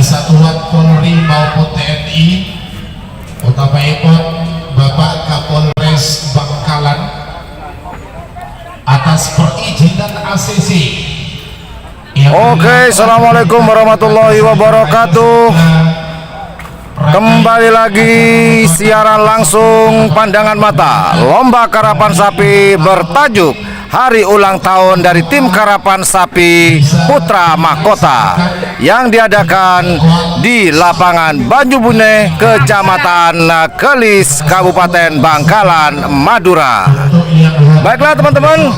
Satuan Polri maupun TNI, utamanya Bapak Kapolres Bangkalan, atas perizinan ACC. Oke, assalamualaikum warahmatullahi wabarakatuh. Kembali lagi siaran langsung pandangan mata lomba karapan sapi bertajuk hari ulang tahun dari tim karapan sapi Putra Mahkota yang diadakan di lapangan Banjubune, Kecamatan Kelis, Kabupaten Bangkalan, Madura. Baiklah teman-teman,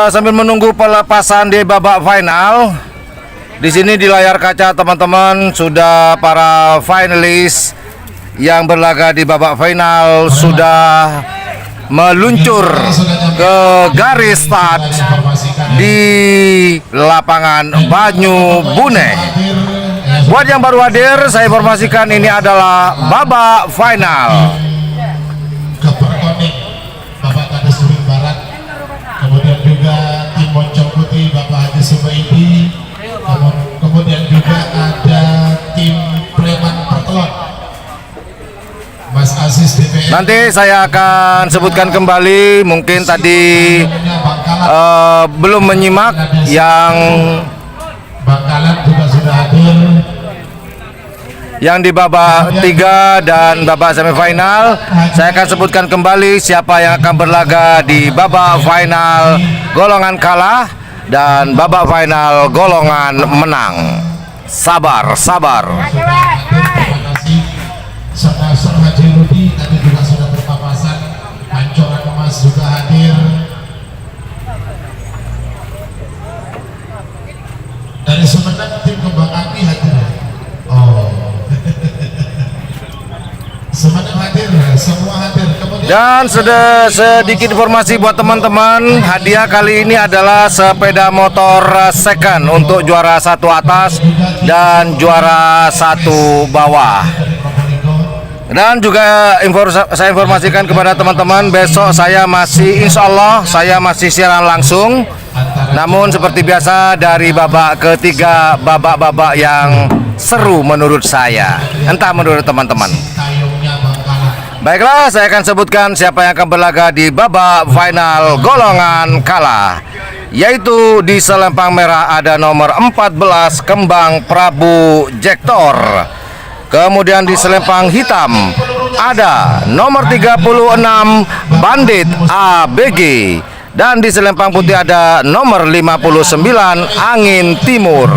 sambil menunggu pelepasan di babak final. Di sini di layar kaca teman-teman sudah para finalis yang berlaga di babak final sudah meluncur ke garis start di lapangan Banjubune. Buat yang baru hadir, saya informasikan ini adalah babak final. Bapak Kades Surin Barat, kemudian juga tim Moncong Putih Bapak Haji Subaidi, kemudian juga ada tim Preman Pertelon Mas Aziz DPR. Nanti saya akan sebutkan kembali, mungkin tadi belum menyimak yang Bangkalan juga sudah hadir, yang di babak 3 dan babak semifinal. Saya akan sebutkan kembali siapa yang akan berlaga di babak final golongan kalah dan babak final golongan menang. Sabar. terima kasih. Sponsor Haji Rudi tadi juga sudah berpapasan, Pancoran Emas juga hadir. Dari Sumedang tim Kembang Api hadir. Oh. Sumedang hadir, semua hadir. Kemudian Dan sedikit informasi buat teman-teman, hadiah kali ini adalah sepeda motor second untuk juara 1 atas dan juara 1 bawah. Dan juga saya informasikan kepada teman-teman, besok saya masih, insya Allah saya masih siaran langsung. Namun seperti biasa dari babak ketiga, babak-babak yang seru menurut saya, entah menurut teman-teman. Tayungnya Bangkalan. Baiklah, saya akan sebutkan siapa yang akan berlaga di babak final golongan kalah, yaitu di selempang merah ada nomor 14 Kembang Prabu Jektor. Kemudian di selempang hitam ada nomor 36 Bandit ABG. Dan di selempang putih ada nomor 59 Angin Timur.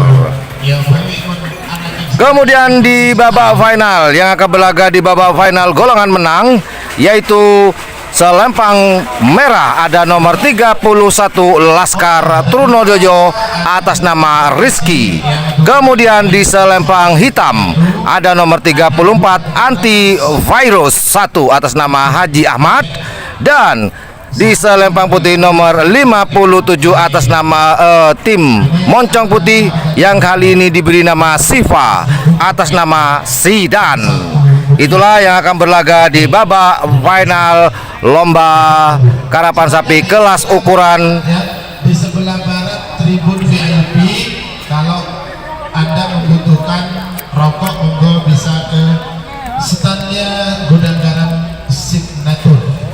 Kemudian di babak final yang akan berlaga di babak final golongan menang, yaitu selempang merah ada nomor 31 Laskar Trunojoyo atas nama Rizky. Kemudian di selempang hitam ada nomor 34 Antivirus 1 atas nama Haji Ahmad. Dan di selempang putih nomor 57 atas nama tim Moncong Putih yang kali ini diberi nama Siva atas nama Sidan. Itulah yang akan berlaga di babak final lomba karapan sapi kelas ukuran. Di sebelah barat tribun VIP, kalau Anda membutuhkan rokok monggo bisa ke standnya Gudang Garam Signature.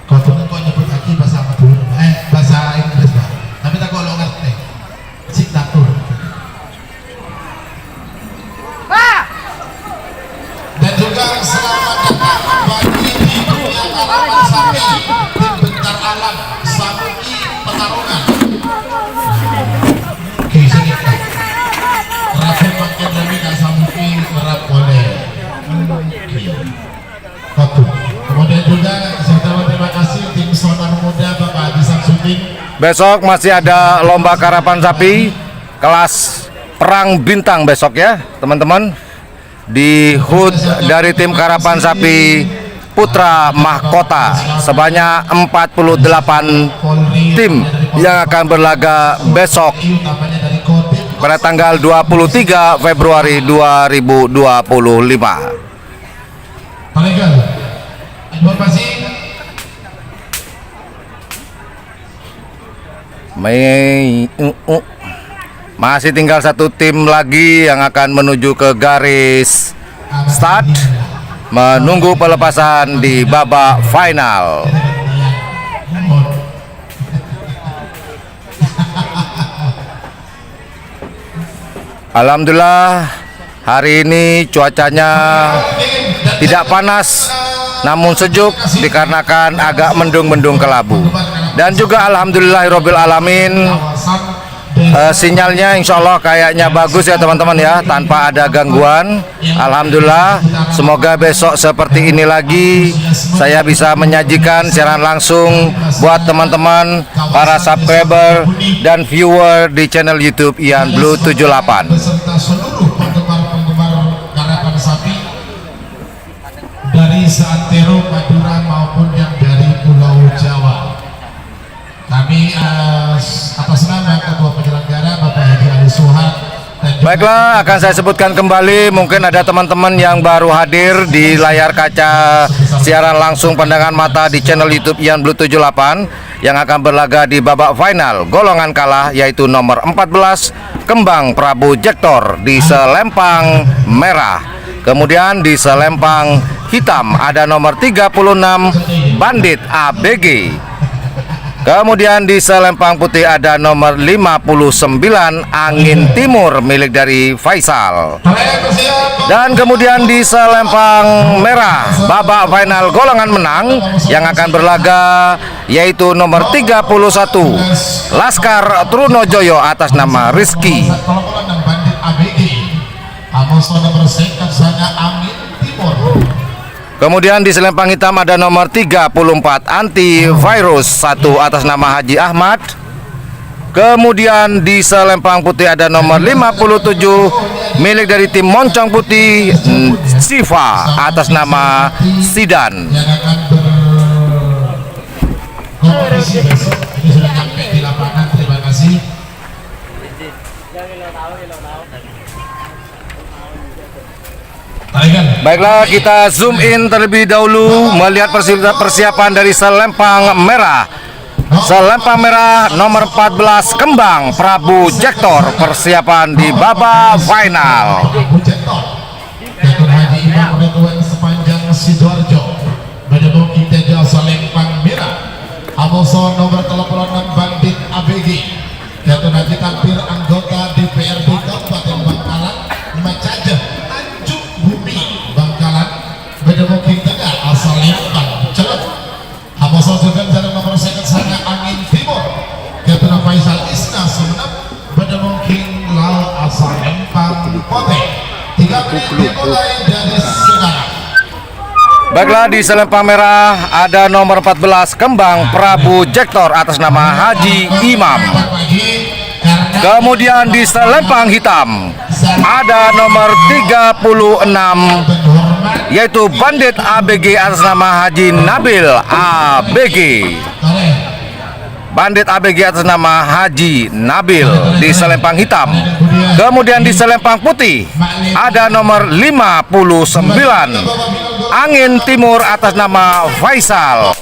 Kau kok nyebut lagi bahasa Madura, bahasa Inggris Pak, tapi tak kalau ngerti Signature. Dan juga selamat datang bagi di dunia karapan sapi tim Bentar Alam Samuki Petarungan. Oke, sini Rafi pakai dari Kak Samuki kerap boleh. Oke. Kemudian juga saya ucapkan terima kasih tim Sonar Muda Bapak Haji Samsudin. Besok masih ada lomba karapan sapi kelas perang bintang besok ya teman-teman, di HUT dari tim karapan sapi Putra Mahkota. Sebanyak 48 tim yang akan berlaga besok pada tanggal 23 Februari 2025. Informasi Masih tinggal satu tim lagi yang akan menuju ke garis start, menunggu pelepasan di babak final. Alhamdulillah hari ini cuacanya tidak panas namun sejuk dikarenakan agak mendung-mendung kelabu. Dan juga alhamdulillahirabbil alamin, sinyalnya insya Allah kayaknya bagus ya teman-teman ya, tanpa ada gangguan. Alhamdulillah, semoga besok seperti ini lagi saya bisa menyajikan siaran langsung buat teman-teman para subscriber dan viewer di channel YouTube Ian Blue 78. Beserta seluruh penggemar-penggemar karapan sapi dari seantero Madura maupun yang dari Pulau Jawa. Kami atas nama Ketua Penyelenggara Bapak Haji Ali Suhan. Baiklah, akan saya sebutkan kembali, mungkin ada teman-teman yang baru hadir di layar kaca siaran langsung pandangan mata di channel YouTube Ian Blue 78 yang akan berlaga di babak final golongan kalah, yaitu nomor 14 Kembang Prabu Jektor di selempang merah. Kemudian di selempang hitam ada nomor 36 Bandit ABG. Kemudian di selempang putih ada nomor 59 Angin Timur milik dari Faisal. Dan kemudian di selempang merah babak final golongan menang yang akan berlaga yaitu nomor 31 Laskar Trunojoyo atas nama Rizky. Kemudian di selempang hitam ada nomor 34 Antivirus 1 atas nama Haji Ahmad. Kemudian di selempang putih ada nomor 57 milik dari tim Moncong Putih Siva atas nama Sidan. Yang akan berkompetisi besok ini sudah sampai di lapangan. Terima kasih. Baiklah, kita zoom in terlebih dahulu melihat persiapan dari selempang merah. Selempang merah nomor 14 Kembang Prabu Jektor, persiapan di babak final. Prabu Jektor, Datuk Haji Imam Ridwan sepanjang Sidoarjo, Badabong Inteja Selempang merah. Amoso nomor 36 Bandit ABG, Datuk Haji Tampir anggota DPRD Kabupaten Bangkalan, Macaja Bedemungkin Tengah asal Lempang Celep. Amoso juga dari nomor second sana Angin Timur, Kapten Faisal Isna Sumenep. Bedemungkin Lau asal Lempang Pote. 3 menit dimulai dari sekarang. Baiklah, di selempang merah ada nomor 14 Kembang Prabu Jektor atas nama Haji Imam. Kemudian di selempang hitam ada nomor 36 yaitu Bandit ABG atas nama Haji Nabil ABG. Bandit ABG atas nama Haji Nabil di selempang hitam. Kemudian di selempang putih ada nomor 59 Angin Timur atas nama Faisal.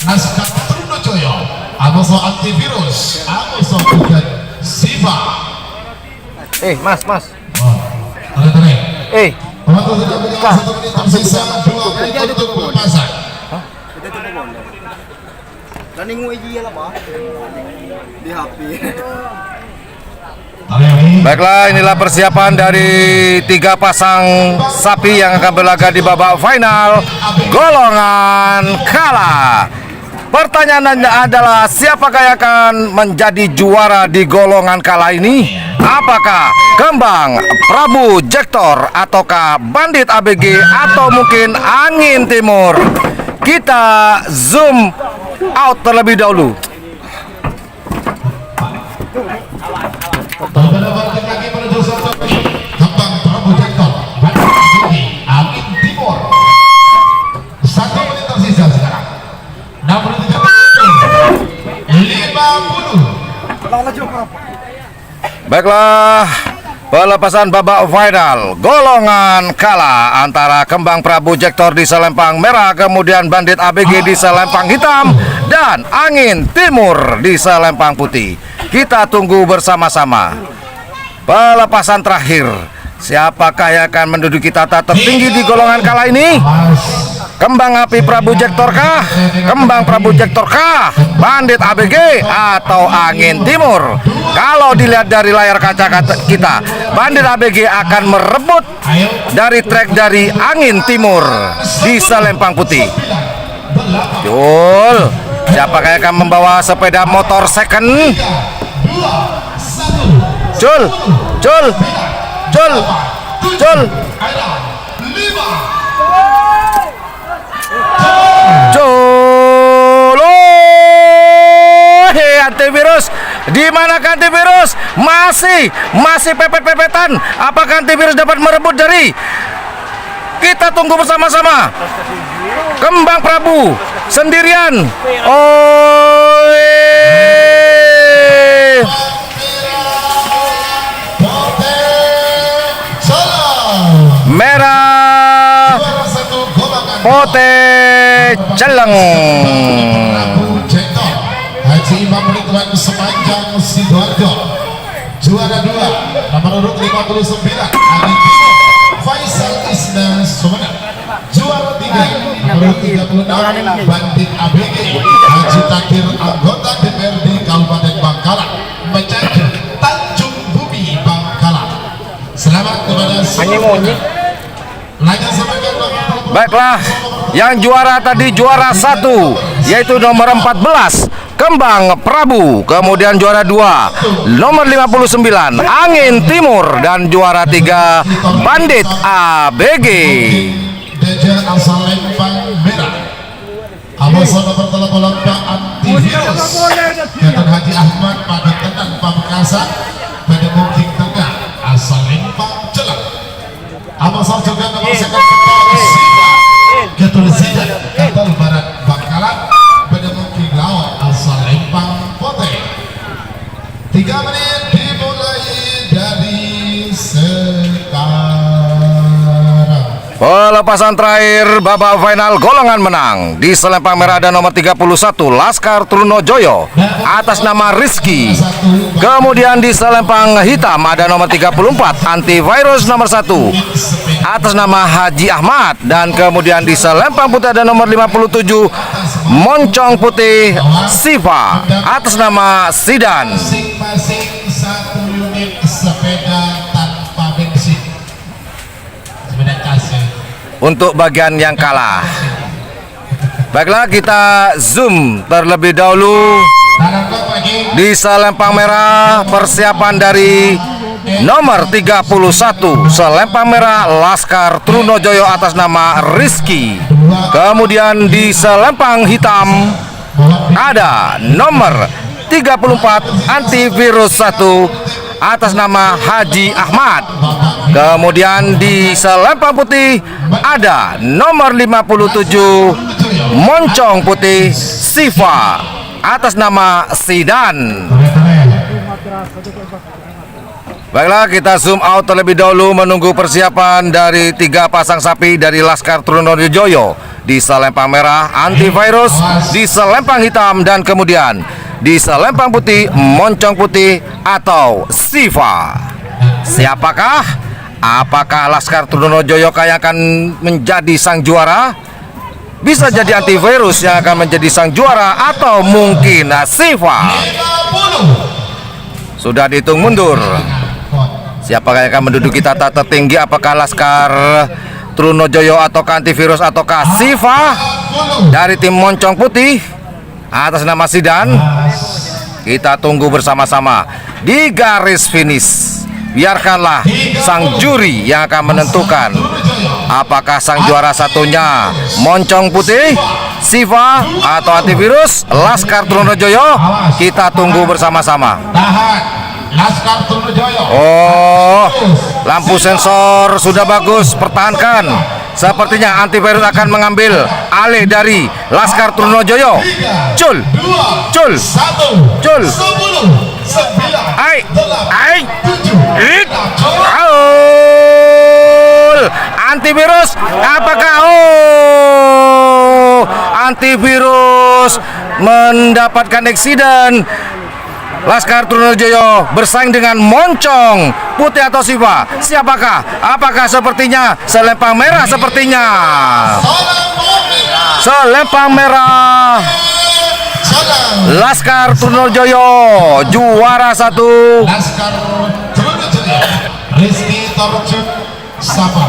Laskar Trunojoyo, Amoso Antivirus, Amoso juga Siva. Mas. Penonton sudah meninggal 1 menit tersisa 2 menit untuk pelepasan. Di HP. Baiklah, inilah persiapan dari 3 pasang sapi yang akan berlaga di babak final golongan kalah. Pertanyaannya adalah, siapakah yang akan menjadi juara di golongan kalah ini? Apakah Kembang Prabu Jektor ataukah Bandit ABG atau mungkin Angin Timur? Kita zoom out terlebih dahulu. Berbalik lagi menuju satu Kembang Prabu Jektor, Bandit ABG, Angin Timur. 1 menit tersisa sekarang. 50. Baiklah, pelepasan babak final golongan kalah antara Kembang Prabu Jektor di selempang merah, kemudian Bandit ABG di selempang hitam. dan Angin Timur di selempang putih. Kita tunggu bersama-sama pelepasan terakhir. Siapakah yang akan menduduki tata tertinggi di golongan kala ini? Kembang Api Prabu Jektor kah? Kembang Prabu Jektor kah? Bandit ABG atau Angin Timur? Kalau dilihat dari layar kaca kita, Bandit ABG akan merebut dari trek dari Angin Timur di selempang putih. Jul, siapakah yang akan membawa sepeda motor second? Jul, Jul, Jul, Jul, Jul. Antivirus, di manakah antivirus? Masih pepet-pepetan. Apakah antivirus dapat merebut dari? Kita tunggu bersama-sama. Kembang Prabu sendirian. Merah Pote Celeng. Haji Imam Ridwan Sepanjang Sidoarjo. Juara 2 nomor urut 59 Adi Faisal Isna Sumeneb. Juara 3 nomor urut 36 Bandit ABG Haji Takir, anggota DPRD Kabupaten Bangkalan, Mecaji Tanjung Bumi Bangkalan. Selamat kepada semua. Baiklah, yang juara tadi juara 1 yaitu nomor 14 Kembang Prabu, kemudian juara 2 nomor 59 Angin Timur, dan juara 3 Bandit ABG. Deja asal Lempang Merah. Abosana bertelepon Pak Antivirus. Ketan Haji Ahmad pada Tenan Pamekasan pada Mungkin Tengah asal Lempang Celak. Abosana juga nomor second Sida. Ketul Sida Ketul Barat Bangkalan pada Mungkin Lawan asal Lempang Pote. 3 menit dimulai dari sekarang. Pelepasan terakhir babak final golongan menang di selempang merah ada nomor 31 Laskar Trunojoyo atas nama Rizky. Kemudian di selempang hitam ada nomor 34 Antivirus nomor 1 atas nama Haji Ahmad, dan kemudian di selempang putih ada nomor 57 Moncong Putih Siva atas nama Sidan. Masing-masing 1 unit sepeda tanpa bensin. Sepeda kasih. Untuk bagian yang kalah, baiklah kita zoom terlebih dahulu di selempang merah. Persiapan dari nomor 31 selempang merah Laskar Trunojoyo atas nama Rizky. Kemudian di selempang hitam ada nomor 34 Antivirus 1 atas nama Haji Ahmad. Kemudian di selempang putih ada nomor 57 Moncong Putih Siva atas nama Sidan. Baiklah, kita zoom out terlebih dahulu menunggu persiapan dari 3 pasang sapi dari Laskar Trunojoyo di selempang merah Antivirus, di selempang hitam, dan kemudian di selempang putih Moncong Putih atau Siva. Siapakah? Apakah Laskar Trunojoyo yang akan menjadi sang juara? Bisa jadi Antivirus yang akan menjadi sang juara, atau mungkin Siva. Sudah dihitung mundur. Siapakah yang akan menduduki tata tertinggi? Apakah Laskar Trunojoyo ataukah Antivirus ataukah Siva dari tim Moncong Putih atas nama Sidan? Kita tunggu bersama-sama di garis finish. Biarkanlah sang juri yang akan menentukan apakah sang juara satunya Moncong Putih, Siva, atau Antivirus, Laskar Trunojoyo. Kita tunggu bersama-sama. Laskar Trunojoyo. Oh, lampu sensor sudah bagus, pertahankan. Sepertinya Antivirus akan mengambil alih dari Laskar Trunojoyo. Cul, cul, cul. 10, 9, Ai, 8, 7, Aul. Antivirus apakah? Oh, Antivirus mendapatkan eksiden. Laskar Trunojoyo bersaing dengan Moncong Putih atau Siva. Siapakah? Apakah sepertinya Selempang Merah sepertinya? Selempang Merah. Laskar Trunojoyo juara 1. Laskar Trunojoyo Rizky Torjun Sapa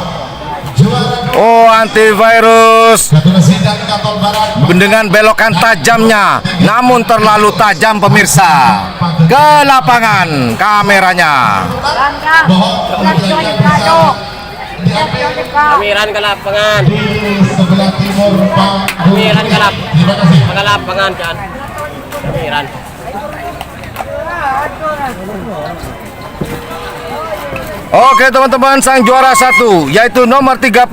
juara 2. Oh, antivirus Ketua Sidang Katol Barat dengan belokan tajamnya, namun terlalu tajam pemirsa. Ke lapangan kameranya. Kamiran ke lapangan. di sebelah timur Kamiran ke Terima kasih. lapangan kan. Kamiran. Oke teman-teman, sang juara 1 yaitu nomor 31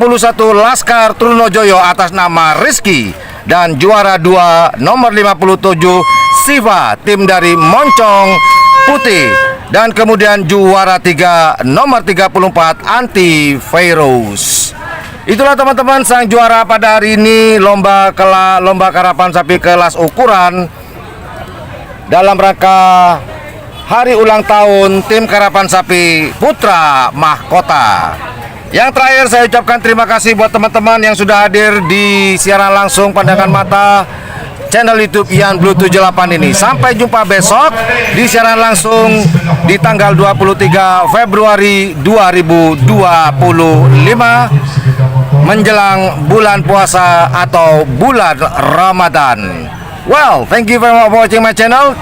Laskar Trunojoyo atas nama Rizky, dan juara 2 nomor 57 Siva, tim dari Moncong Putih, dan kemudian juara 3 nomor 34 Antivirus. Itulah teman-teman sang juara pada hari ini lomba karapan sapi kelas ukuran dalam rangka hari ulang tahun tim karapan sapi Putra Mahkota. Yang terakhir saya ucapkan terima kasih buat teman-teman yang sudah hadir di siaran langsung pandangan mata channel YouTube Ian Blue 78 ini. Sampai jumpa besok di siaran langsung di tanggal 23 Februari 2025 menjelang bulan puasa atau bulan Ramadan. Well, thank you very much for watching my channel.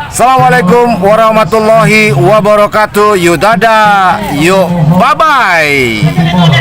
Assalamualaikum warahmatullahi wabarakatuh. Yuk dadah, yuk bye bye.